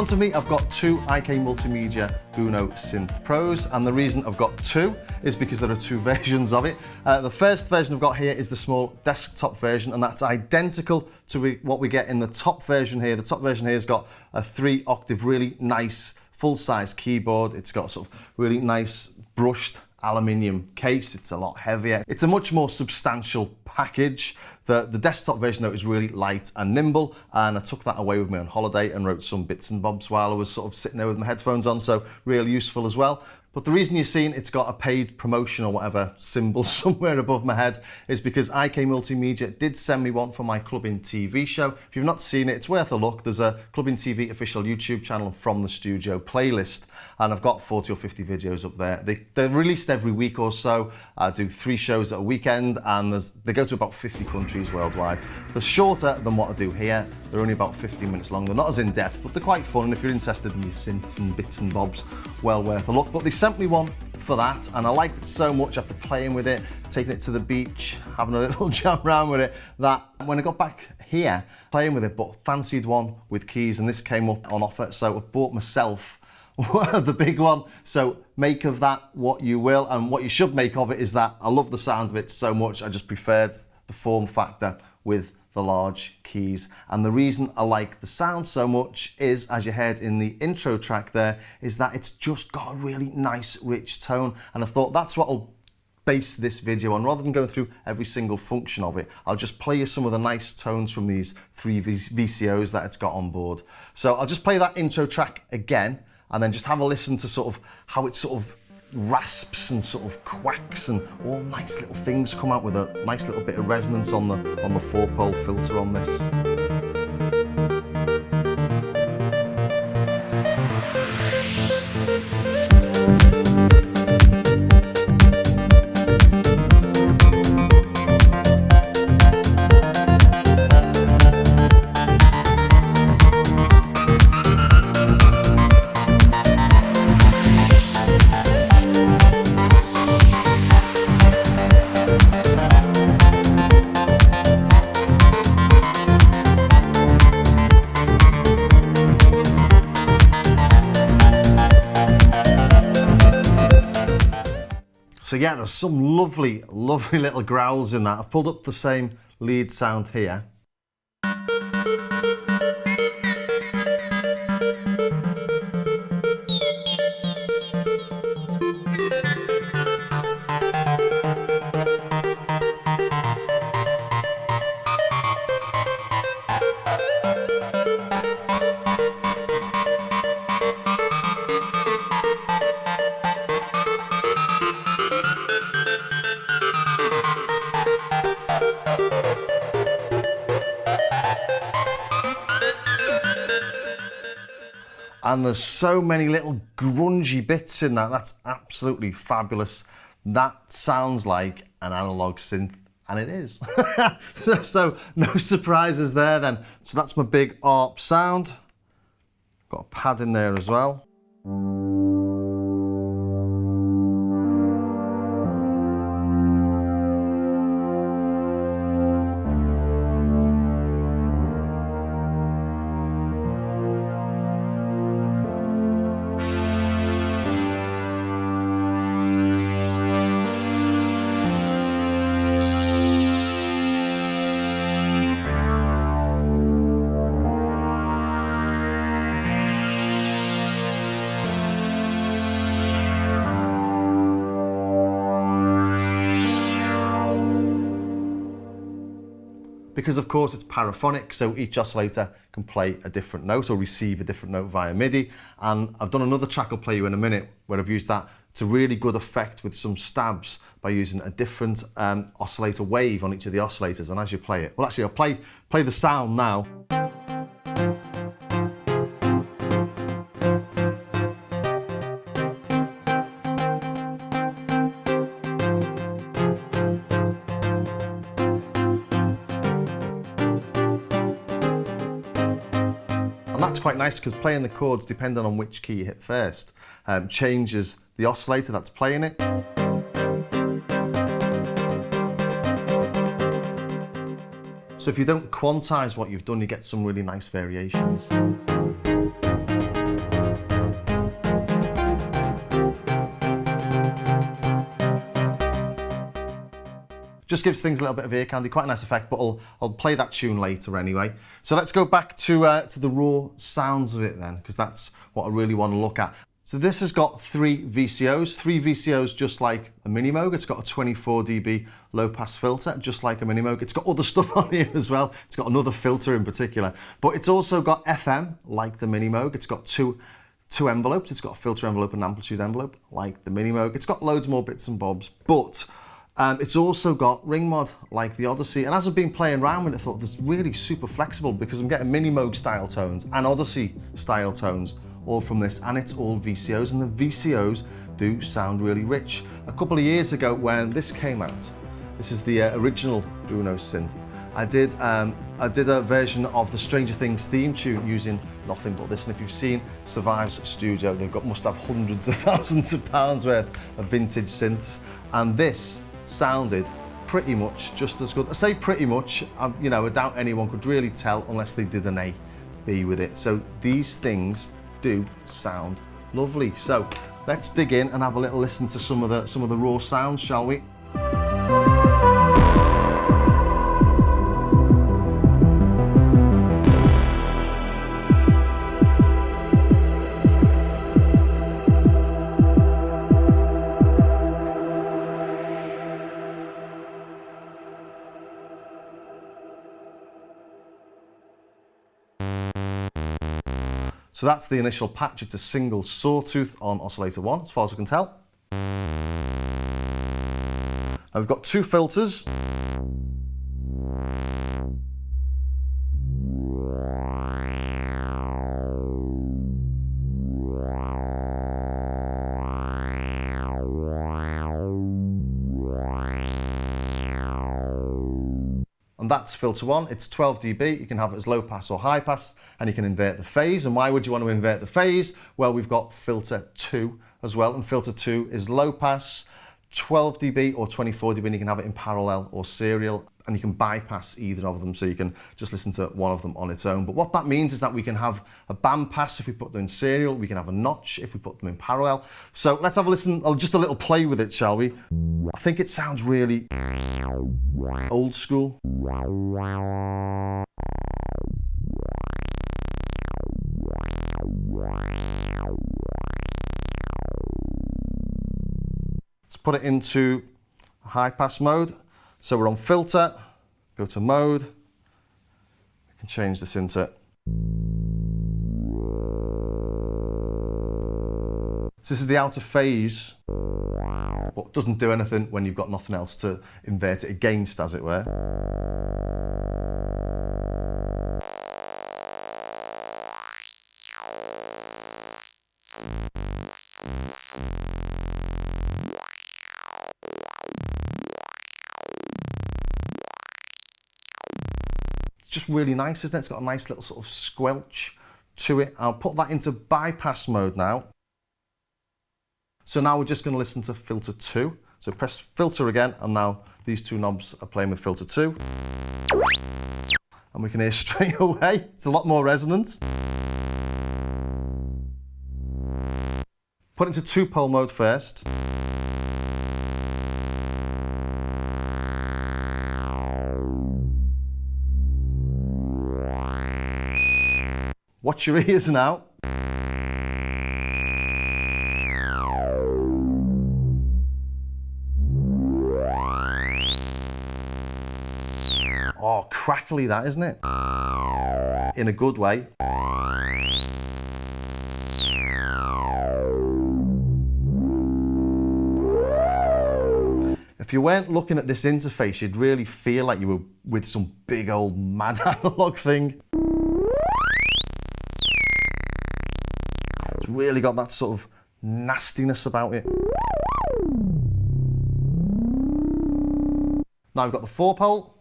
front of me, I've got two IK Multimedia UNO Synth Pros, and the reason I've got two is because there are two versions of it. The first version I've got here is the small desktop version, and that's identical to what we get in the top version here. The top version here has got a 3-octave, really nice full-size keyboard. It's got sort of really nice brushed aluminium case. It's a lot heavier. It's a much more substantial package. The desktop version though is really light and nimble, and I took that away with me on holiday and wrote some bits and bobs while I was sort of sitting there with my headphones on, so really useful as well. But the reason you're seeing it's got a paid promotion or whatever symbol somewhere above my head is because IK Multimedia did send me one for my ClubbingTV show. If you've not seen it, it's worth a look. There's a ClubbingTV official YouTube channel From the Studio playlist, and I've got 40 or 50 videos up there. They're released every week or so. I do 3 shows at a weekend, and they go to about 50 countries worldwide. They're shorter than what I do here. They're only about 15 minutes long. They're not as in-depth, but they're quite fun, and if you're interested in your synths and bits and bobs, well worth a look. But they sent me one for that, and I liked it so much after playing with it, taking it to the beach, having a little jam around with it, that when I got back here, playing with it, but fancied one with keys, and this came up on offer, so I've bought myself the big one. So make of that what you will, and what you should make of it is that I love the sound of it so much, I just preferred the form factor with the large keys. And the reason I like the sound so much is, as you heard in the intro track there, is that it's just got a really nice rich tone, and I thought that's what I'll base this video on. Rather than going through every single function of it, I'll just play you some of the nice tones from these 3 VCOs that it's got on board. So I'll just play that intro track again, and then just have a listen to sort of how it sort of rasps and sort of quacks, and all nice little things come out with a nice little bit of resonance on the 4-pole filter on this. So yeah, there's some lovely, lovely little growls in that. I've pulled up the same lead sound here. And there's so many little grungy bits in that. That's absolutely fabulous. That sounds like an analog synth, and it is. so no surprises there then. So that's my big ARP sound. Got a pad in there as well. Because of course it's paraphonic, so each oscillator can play a different note or receive a different note via MIDI. And I've done another track I'll play you in a minute where I've used that to really good effect with some stabs by using a different oscillator wave on each of the oscillators. And as you play it, well actually I'll play the sound now. And that's quite nice because playing the chords, depending on which key you hit first, changes the oscillator that's playing it. So if you don't quantize what you've done, you get some really nice variations. Just gives things a little bit of ear candy, quite a nice effect, but I'll play that tune later anyway. So let's go back to the raw sounds of it then, because that's what I really want to look at. So this has got 3 VCOs, just like a Mini Moog. It's got a 24 dB low pass filter, just like a Mini Moog. It's got other stuff on here as well. It's got another filter in particular, but it's also got FM, like the Mini Moog. It's got two envelopes. It's got a filter envelope and an amplitude envelope, like the Mini Moog. It's got loads more bits and bobs, but it's also got ring mod, like the Odyssey. And as I've been playing around with it, I thought this is really super flexible because I'm getting Mini Moog style tones and Odyssey style tones all from this, and it's all VCOs, and the VCOs do sound really rich. A couple of years ago when this came out, this is the original UNO synth, I did a version of the Stranger Things theme tune using nothing but this, and if you've seen Survive's studio, must have hundreds of thousands of pounds worth of vintage synths, and this sounded pretty much just as good. I say pretty much, you know, I doubt anyone could really tell unless they did an A/B with it. So these things do sound lovely. So let's dig in and have a little listen to some of the raw sounds, shall we? So that's the initial patch. It's a single sawtooth on oscillator 1, as far as I can tell. I've got 2 filters. And that's filter 1, it's 12 dB, you can have it as low pass or high pass, and you can invert the phase. And why would you want to invert the phase? Well, we've got filter 2 as well, and filter 2 is low pass, 12 dB or 24 dB, and you can have it in parallel or serial, and you can bypass either of them, so you can just listen to one of them on its own. But what that means is that we can have a band pass if we put them in serial, we can have a notch if we put them in parallel. So let's have a listen, just a little play with it, shall we? I think it sounds really old school. Let's put it into high pass mode. So we're on filter, go to mode, we can change this into. So this is the out of phase, but doesn't do anything when you've got nothing else to invert it against, as it were. It's just really nice, isn't it? It's got a nice little sort of squelch to it. I'll put that into bypass mode now. So now we're just going to listen to filter 2. So press filter again, and now these 2 knobs are playing with filter 2. And we can hear straight away, it's a lot more resonance. Put it into 2-pole mode first. Watch your ears now. Oh, crackly that, isn't it? In a good way. If you weren't looking at this interface, you'd really feel like you were with some big old mad analog thing. It's really got that sort of nastiness about it. Now we've got the 4-pole.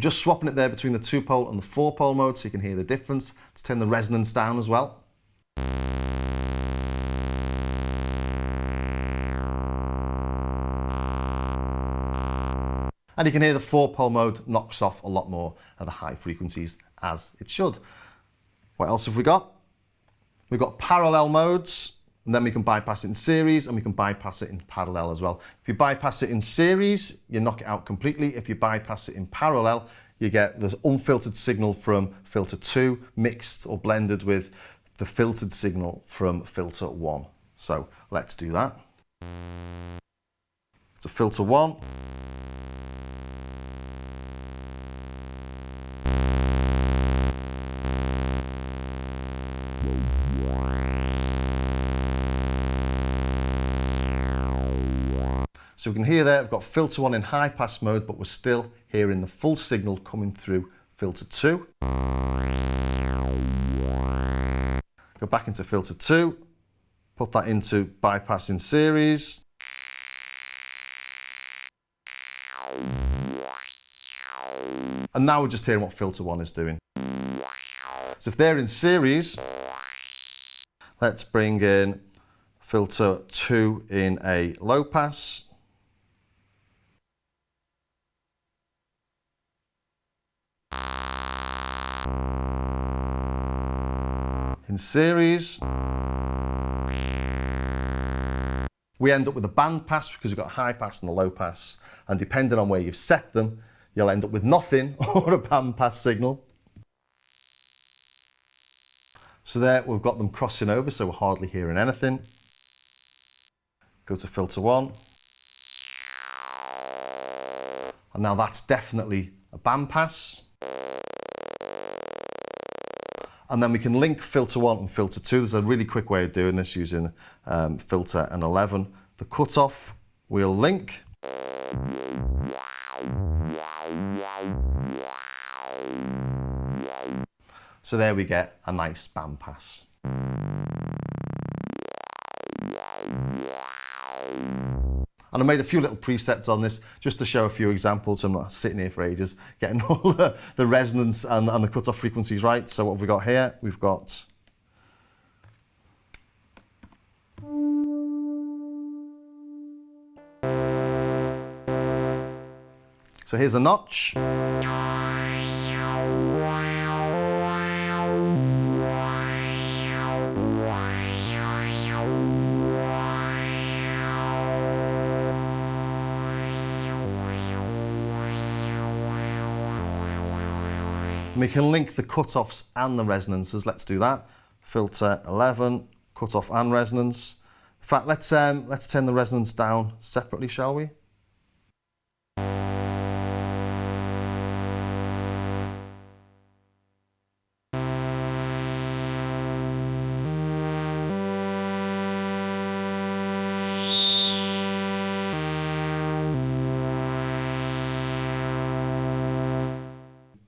just swapping it there between the 2-pole and the 4-pole mode so you can hear the difference. Let's turn the resonance down as well. And you can hear the 4-pole mode knocks off a lot more of the high frequencies, as it should. What else have we got? We've got parallel modes, and then we can bypass it in series, and we can bypass it in parallel as well. If you bypass it in series, you knock it out completely. If you bypass it in parallel, you get this unfiltered signal from filter 2 mixed or blended with the filtered signal from filter 1. So let's do that. So filter 1. So we can hear there, I've got filter 1 in high pass mode, but we're still hearing the full signal coming through filter 2. Go back into filter 2, put that into bypass in series. And now we're just hearing what filter 1 is doing. So if they're in series, let's bring in filter 2 in a low pass. In series, we end up with a band pass because we've got a high pass and a low pass, and depending on where you've set them, you'll end up with nothing or a band pass signal. So there we've got them crossing over, so we're hardly hearing anything. Go to filter 1. And now that's definitely a band pass. And then we can link filter 1 and filter 2. There's a really quick way of doing this using filter and 11. The cutoff we'll link. So there we get a nice band pass. And I made a few little presets on this just to show a few examples. So I'm not sitting here for ages getting all the resonance and the cutoff frequencies right. So what have we got here? We've got so here's a notch. We can link the cutoffs and the resonances. Let's do that. Filter 11, cutoff and resonance. In fact, let's turn the resonance down separately, shall we?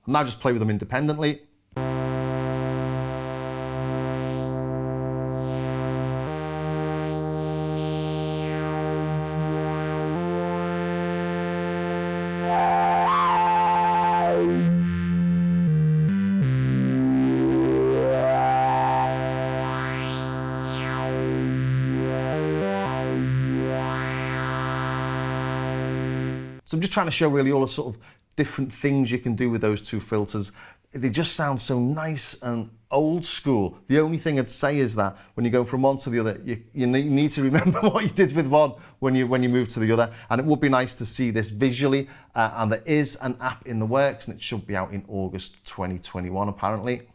Now just play with them independently. So I'm just trying to show really all the sort of different things you can do with those two filters. They just sound so nice and old school. The only thing I'd say is that when you go from one to the other, you need to remember what you did with one when you move to the other. And it would be nice to see this visually. And there is an app in the works, and it should be out in August 2021, apparently.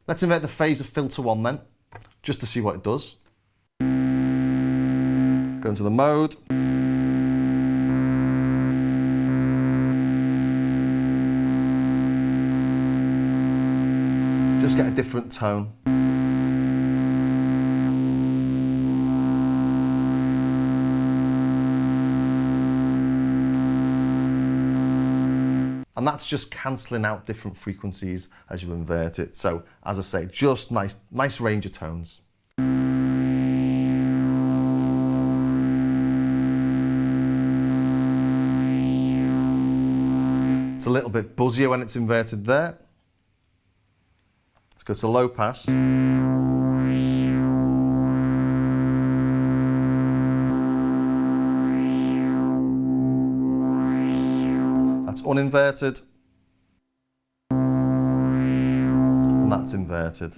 Let's invert the phase of filter 1 then, just to see what it does. Go into the mode. Just get a different tone. And that's just cancelling out different frequencies as you invert it. So as I say, just nice range of tones. It's a little bit buzzier when it's inverted there. Let's go to low pass. That's uninverted. And that's inverted.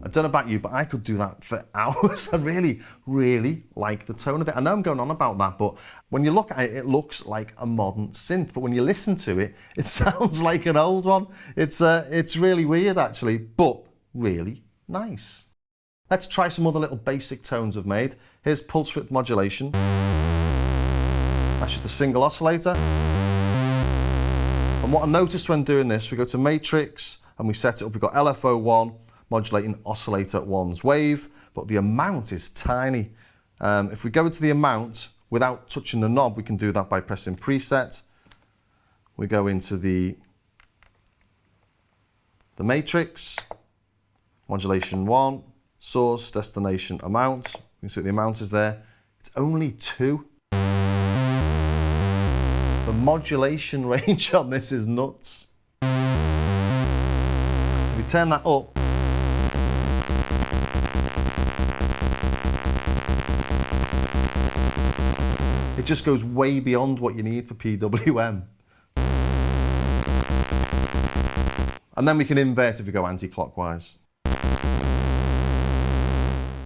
I don't know about you, but I could do that for hours. I really, really like the tone of it. I know I'm going on about that, but when you look at it, it looks like a modern synth. But when you listen to it, it sounds like an old one. It's really weird, actually, but really nice. Let's try some other little basic tones I've made. Here's pulse width modulation. That's just a single oscillator. And what I noticed when doing this, we go to matrix and we set it up. We've got LFO1. Modulating oscillator 1's wave, but the amount is tiny. If we go into the amount without touching the knob, we can do that by pressing preset. We go into the matrix, modulation 1, source, destination, amount. You can see what the amount is there. It's only 2. The modulation range on this is nuts. So if we turn that up, it just goes way beyond what you need for PWM. And then we can invert if we go anti-clockwise.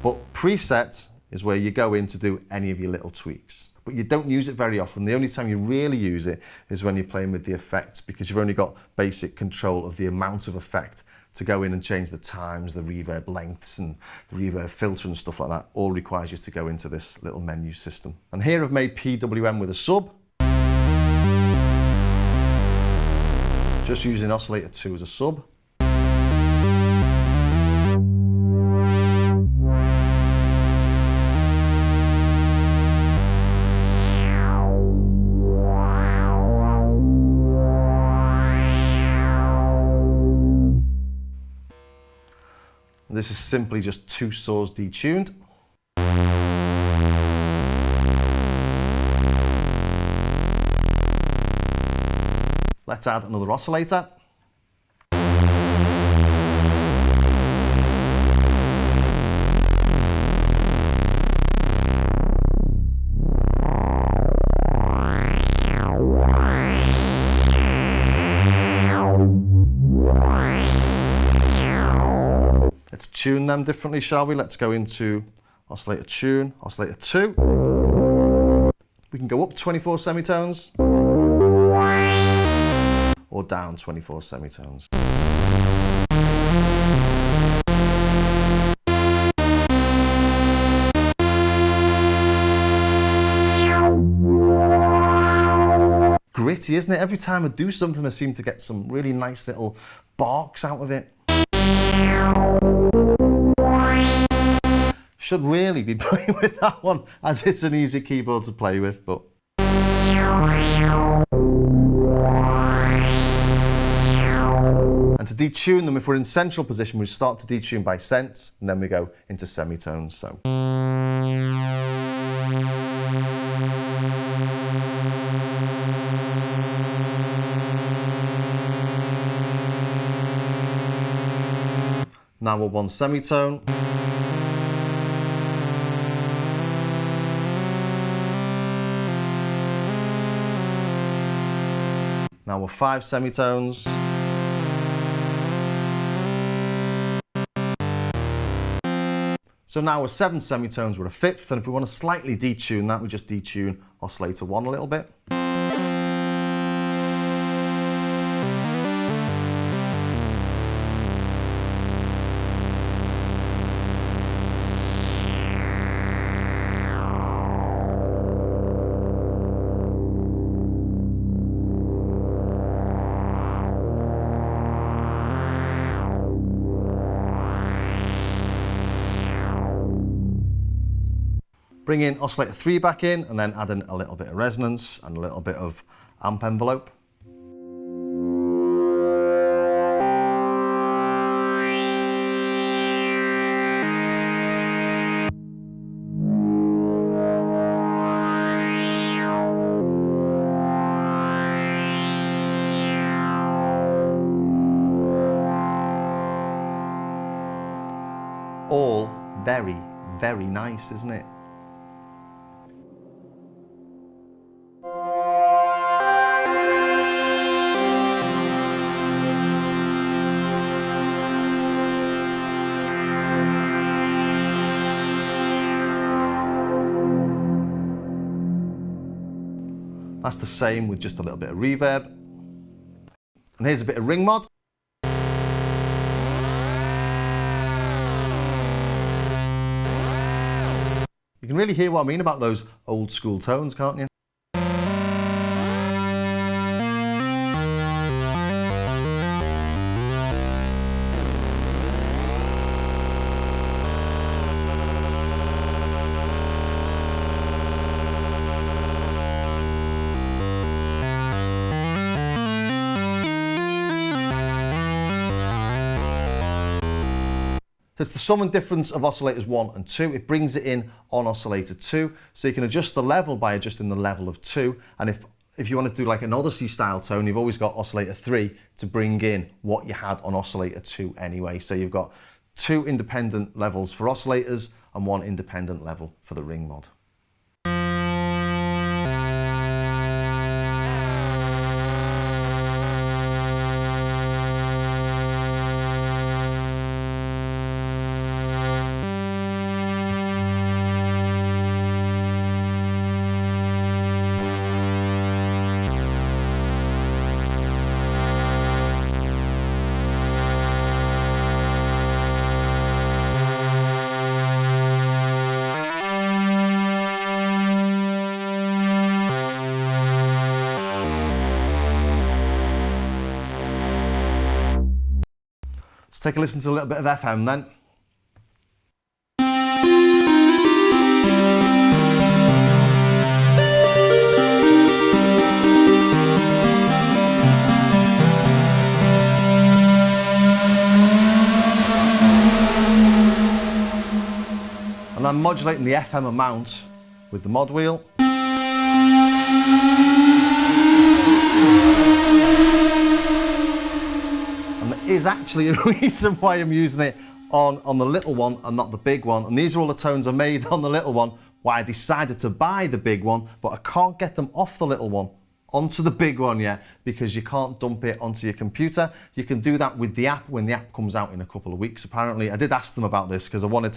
But preset is where you go in to do any of your little tweaks. But you don't use it very often. The only time you really use it is when you're playing with the effects, because you've only got basic control of the amount of effect to go in and change the times, the reverb lengths and the reverb filter and stuff like that. All requires you to go into this little menu system. And here I've made PWM with a sub. Just using oscillator 2 as a sub. This is simply just 2 saws detuned. Let's add another oscillator. Let's tune them differently, shall we? Let's go into oscillator tune, oscillator 2. We can go up 24 semitones or down 24 semitones. Gritty, isn't it? Every time I do something, I seem to get some really nice little barks out of it. Should really be playing with that one, as it's an easy keyboard to play with, but and to detune them, if we're in central position, we start to detune by cents, and then we go into semitones. So now we're 1 semitone. Now we're 5 semitones. So now we're 7 semitones, we're a 5th, and if we want to slightly detune that, we just detune oscillator 1 a little bit. Bring in oscillator 3 back in, and then add in a little bit of resonance and a little bit of amp envelope. All very, very nice, isn't it? That's the same with just a little bit of reverb. And here's a bit of ring mod. You can really hear what I mean about those old school tones, can't you? So it's the sum and difference of oscillators 1 and 2. It brings it in on oscillator 2. So you can adjust the level by adjusting the level of 2. And if you want to do like an Odyssey style tone, you've always got oscillator 3 to bring in what you had on oscillator 2 anyway. So you've got 2 independent levels for oscillators and 1 independent level for the ring mod. Let's take a listen to a little bit of FM then. And I'm modulating the FM amount with the mod wheel. Is actually a reason why I'm using it on the little one and not the big one. And these are all the tones I made on the little one, why I decided to buy the big one, but I can't get them off the little one onto the big one yet because you can't dump it onto your computer. You can do that with the app when the app comes out in a couple of weeks apparently. I did ask them about this because I wanted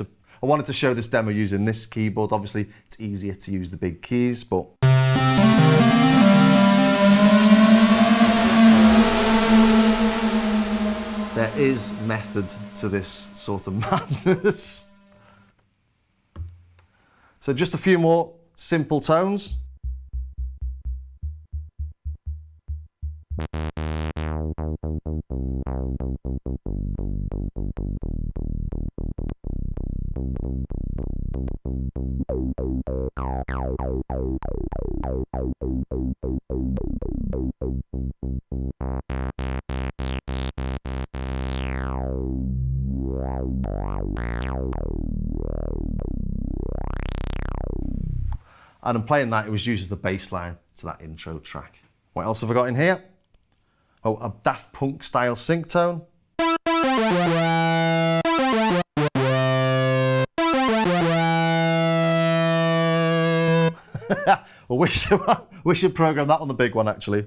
to show this demo using this keyboard. Obviously it's easier to use the big keys, but there is method to this sort of madness. So just a few more simple tones. And I'm playing that, it was used as the bass line to that intro track. What else have I got in here? Oh, a Daft Punk style sync tone. Well, we should program that on the big one actually.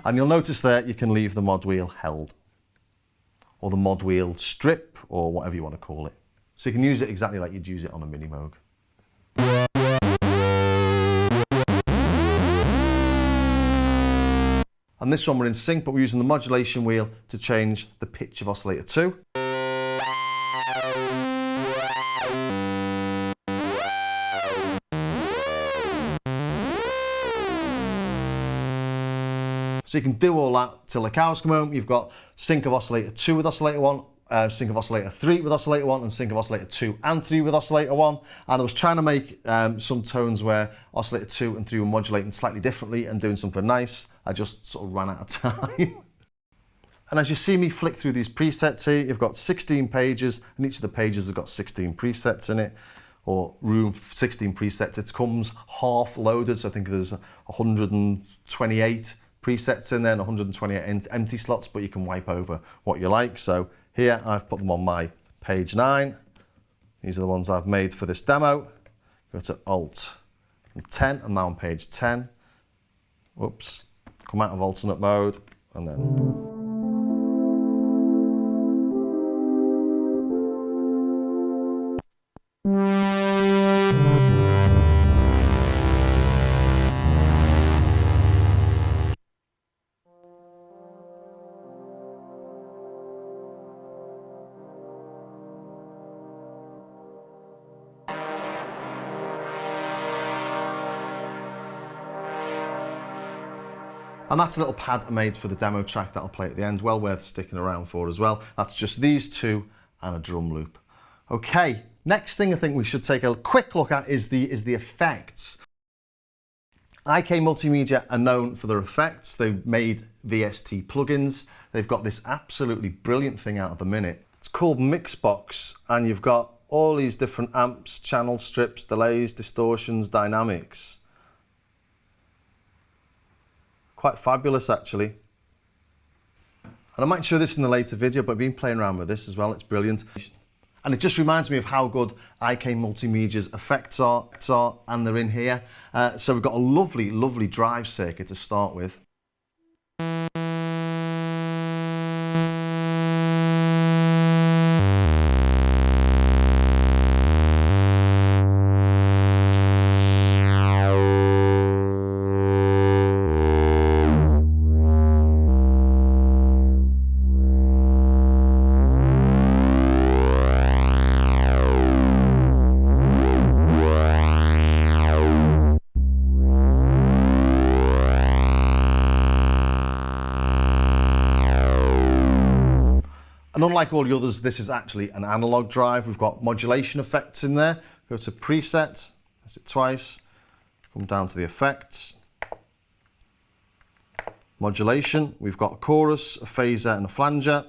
And you'll notice there you can leave the mod wheel held, or the mod wheel strip, or whatever you want to call it. So you can use it exactly like you'd use it on a Mini Moog. And this one we're in sync, but we're using the modulation wheel to change the pitch of oscillator 2. So you can do all that till the cows come home. You've got sync of oscillator 2 with oscillator 1, sync of oscillator 3 with oscillator 1, and sync of oscillator 2 and 3 with oscillator 1. And I was trying to make some tones where oscillator 2 and 3 were modulating slightly differently and doing something nice. I just sort of ran out of time. And as you see me flick through these presets here, you've got 16 pages, and each of the pages have got 16 presets in it, or room for 16 presets. It comes half loaded, so I think there's 128 presets in there and 128 empty slots, but you can wipe over what you like. So here I've put them on my page 9. These are the ones I've made for this demo. Go to Alt and 10, I'm now on page 10. Whoops, come out of alternate mode, and then and that's a little pad I made for the demo track that I'll play at the end, well worth sticking around for as well. That's just these two and a drum loop. Okay, next thing I think we should take a quick look at is the effects. IK Multimedia are known for their effects. They've made VST plugins. They've got this absolutely brilliant thing out at the minute. It's called Mixbox, and you've got all these different amps, channel strips, delays, distortions, dynamics. Quite fabulous actually. And I might show this in a later video, but I've been playing around with this as well, it's brilliant. And it just reminds me of how good IK Multimedia's effects are, and they're in here. So we've got a lovely, lovely drive circuit to start with. And unlike all the others, this is actually an analog drive. We've got modulation effects in there. Go to preset, press it twice, come down to the effects. Modulation, we've got a chorus, a phaser and a flanger.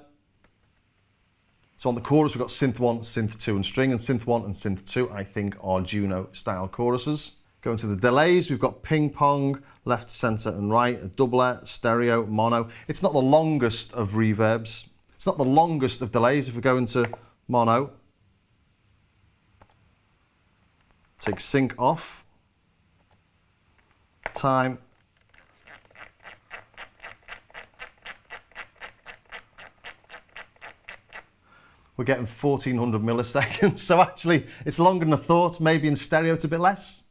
So on the chorus, we've got synth 1, synth 2 and string, and synth 1 and synth 2 I think are Juno style choruses. Going to the delays, we've got ping pong, left, center and right, a doublet, stereo, mono. It's not the longest of reverbs. It's not the longest of delays. If we go into mono, take sync off, time, we're getting 1400 milliseconds. So actually it's longer than I thought. Maybe in stereo it's a bit less.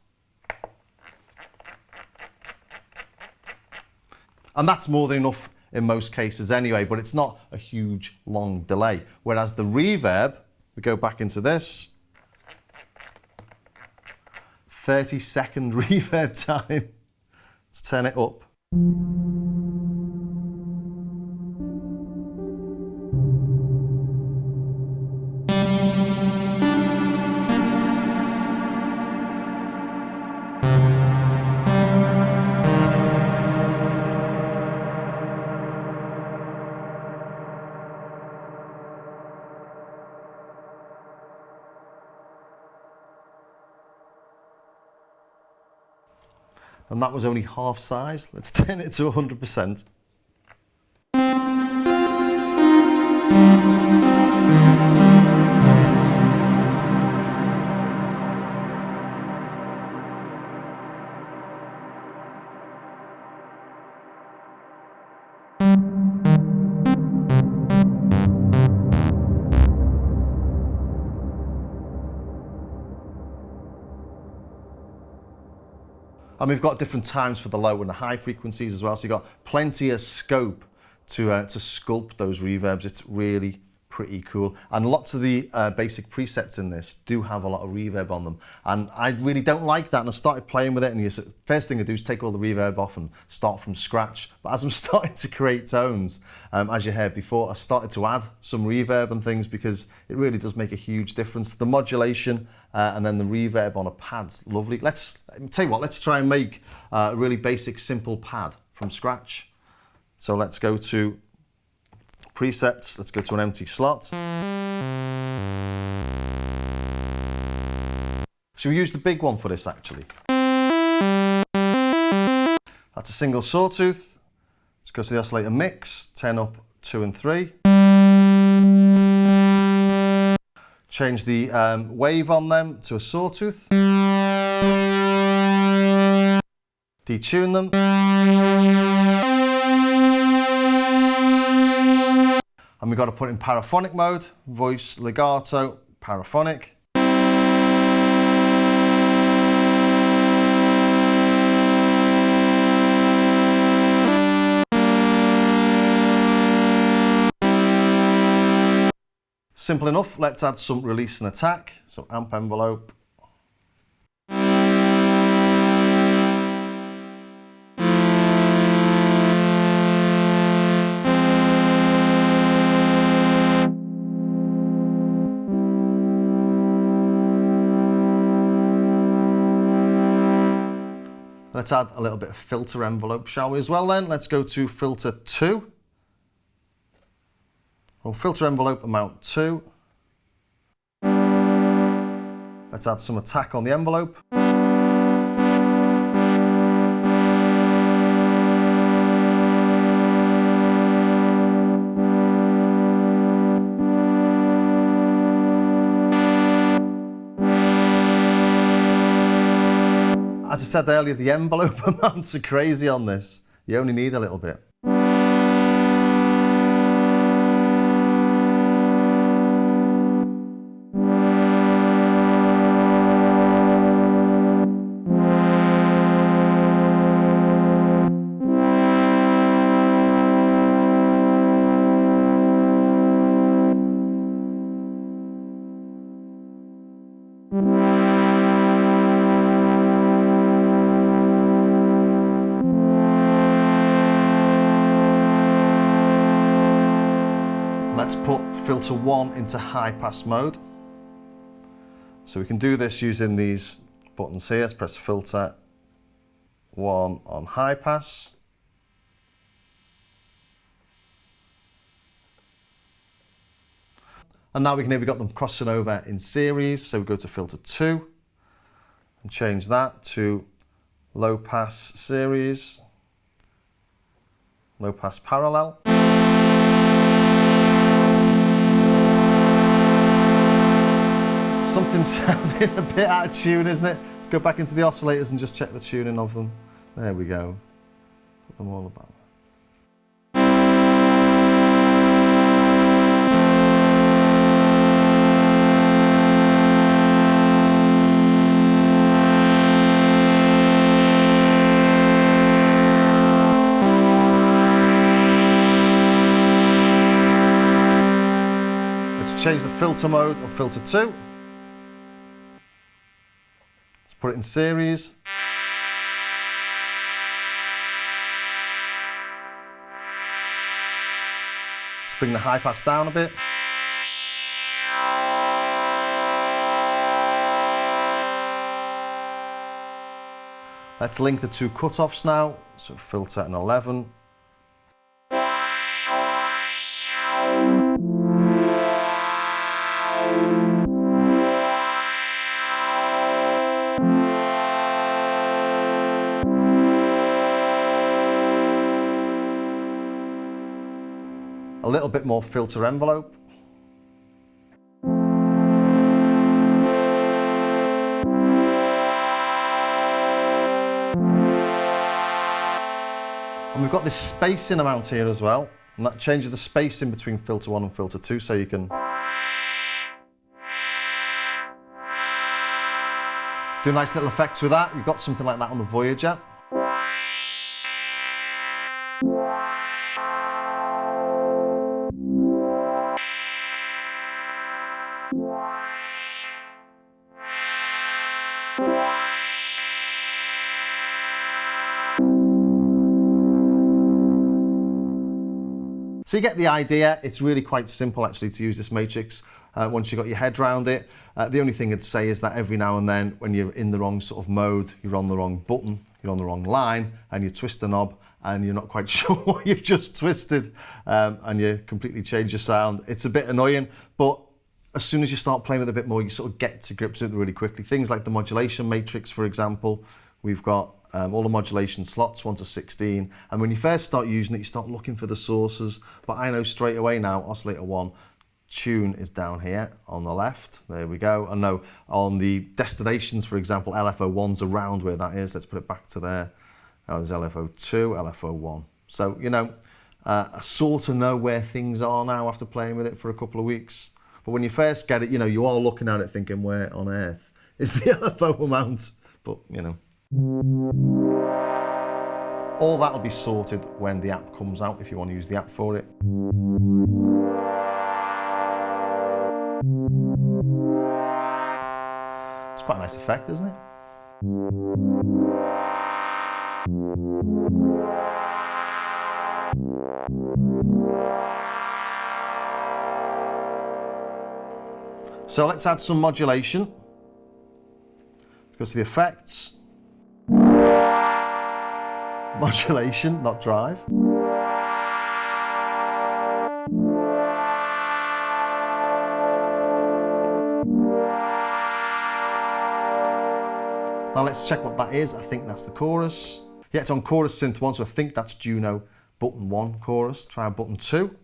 And that's more than enough in most cases anyway, but it's not a huge long delay. Whereas the reverb, we go back into this, 30-second reverb time. Let's turn it up. And that was only half size. Let's turn it to 100%. And we've got different times for the low and the high frequencies as well. So you've got plenty of scope to sculpt those reverbs. It's really pretty cool. And lots of the basic presets in this do have a lot of reverb on them. And I really don't like that. And I started playing with it, and the first thing I do is take all the reverb off and start from scratch. But as I'm starting to create tones, as you heard before, I started to add some reverb and things because it really does make a huge difference. The modulation and then the reverb on a pad's lovely. Tell you what, let's try and make a really basic, simple pad from scratch. So let's go to presets, let's go to an empty slot. Should we use the big one for this actually? That's a single sawtooth. Let's go to the oscillator mix, turn up 2 and 3. Change the wave on them to a sawtooth. Detune them. And we've got to put in paraphonic mode, voice, legato, paraphonic. Simple enough, let's add some release and attack. So amp envelope. Let's add a little bit of filter envelope, shall we, as well then? Let's go to filter 2. Well, filter envelope amount 2. Let's add some attack on the envelope. As I said earlier, the envelope amounts are crazy on this. You only need a little bit. Let's put filter 1 into high pass mode. So we can do this using these buttons here. Let's press filter 1 on high pass. And now we have got them crossing over in series. So we go to filter 2 and change that to low pass series, low pass parallel. Something's sounding a bit out of tune, isn't it? Let's go back into the oscillators and just check the tuning of them. There we go. Put them all about. Let's change the filter mode of filter 2. Put it in series. Let's bring the high pass down a bit. Let's link the two cutoffs now. So filter and 11. A little bit more filter envelope. And we've got this spacing amount here as well, and that changes the spacing between filter 1 and filter 2, so you can do nice little effects with that. You've got something like that on the Voyager. So you get the idea. It's really quite simple actually to use this matrix once you've got your head around it. The only thing I'd say is that every now and then when you're in the wrong sort of mode, you're on the wrong button, you're on the wrong line, and you twist the knob and you're not quite sure what you've just twisted, and you completely change your sound. It's a bit annoying, but as soon as you start playing with it a bit more, you sort of get to grips with it really quickly. Things like the modulation matrix, for example, we've got all the modulation slots, 1 to 16, and when you first start using it, you start looking for the sources, but I know straight away now, oscillator 1, tune is down here on the left, there we go. I know on the destinations, for example, LFO1's around where that is. Let's put it back to there. Oh, there's LFO2, LFO1. So, you know, I sort of know where things are now after playing with it for a couple of weeks. But when you first get it, you know, you are looking at it thinking, where on earth is the LFO amount? But, you know. All that will be sorted when the app comes out, if you want to use the app for it. It's quite a nice effect, isn't it? So let's add some modulation. Let's go to the effects. Modulation, not drive. Now let's check what that is. I think that's the chorus. Yeah, it's on chorus synth 1, so I think that's UNO button 1 chorus. Try button 2.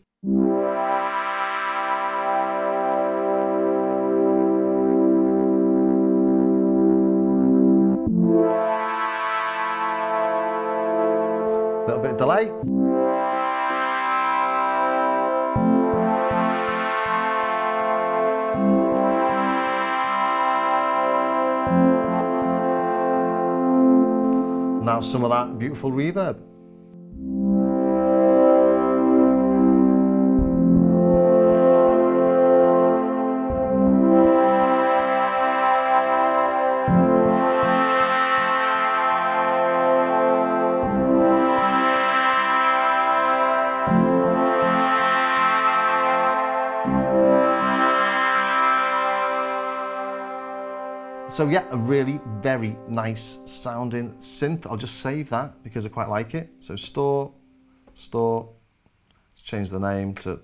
Little bit of delay. Now some of that beautiful reverb. So yeah, a really very nice sounding synth. I'll just save that because I quite like it. So store, let's change the name to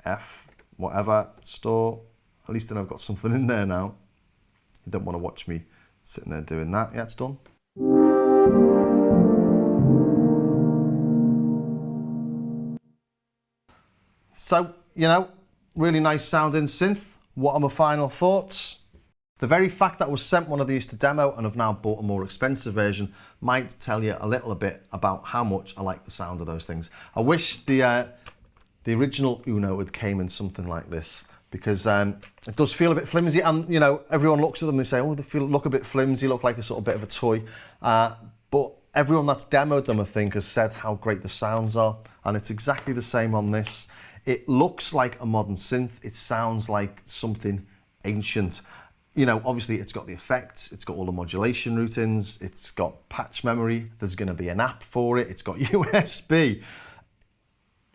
F, whatever, store. At least then I've got something in there now. You don't want to watch me sitting there doing that. Yeah, it's done. So, you know, really nice sounding synth. What are my final thoughts? The very fact that I was sent one of these to demo and have now bought a more expensive version might tell you a little bit about how much I like the sound of those things. I wish the original UNO had came in something like this, because it does feel a bit flimsy, and you know, everyone looks at them and they say, oh, they look a bit flimsy, look like a sort of bit of a toy. But everyone that's demoed them, I think, has said how great the sounds are, and it's exactly the same on this. It looks like a modern synth. It sounds like something ancient. You know, obviously it's got the effects, it's got all the modulation routines, it's got patch memory, there's going to be an app for it, it's got USB.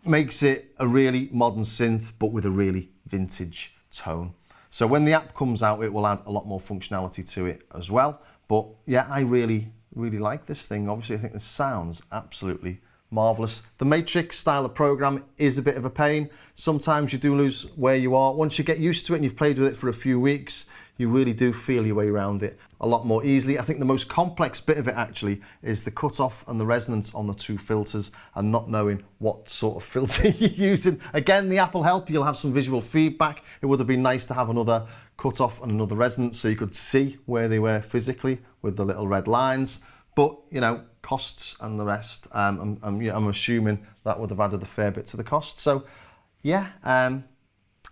Makes it a really modern synth, but with a really vintage tone. So when the app comes out, it will add a lot more functionality to it as well. But yeah, I really like this thing. Obviously, I think this sounds absolutely marvelous. The matrix style of program is a bit of a pain. Sometimes you do lose where you are. Once you get used to it and you've played with it for a few weeks, you really do feel your way around it a lot more easily. I think the most complex bit of it actually is the cutoff and the resonance on the two filters, and not knowing what sort of filter you're using. Again, the app will help. You'll have some visual feedback. It would have been nice to have another cutoff and another resonance so you could see where they were physically with the little red lines. But, you know, costs and the rest, I'm assuming that would have added a fair bit to the cost. So, yeah,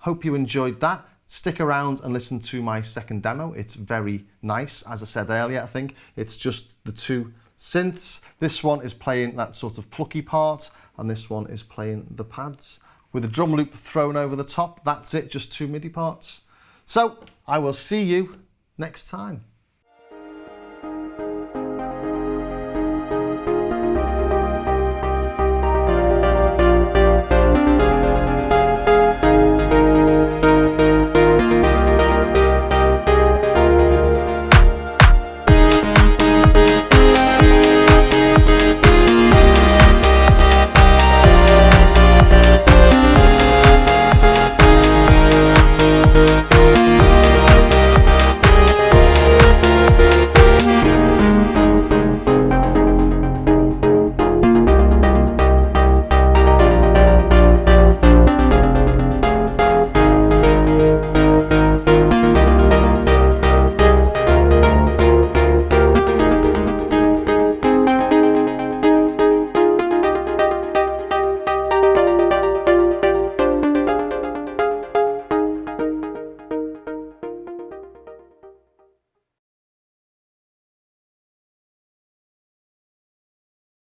hope you enjoyed that. Stick around and listen to my second demo. It's very nice. As I said earlier, I think it's just the two synths. This one is playing that sort of plucky part, and this one is playing the pads with a drum loop thrown over the top. That's it, just two MIDI parts. So I will see you next time.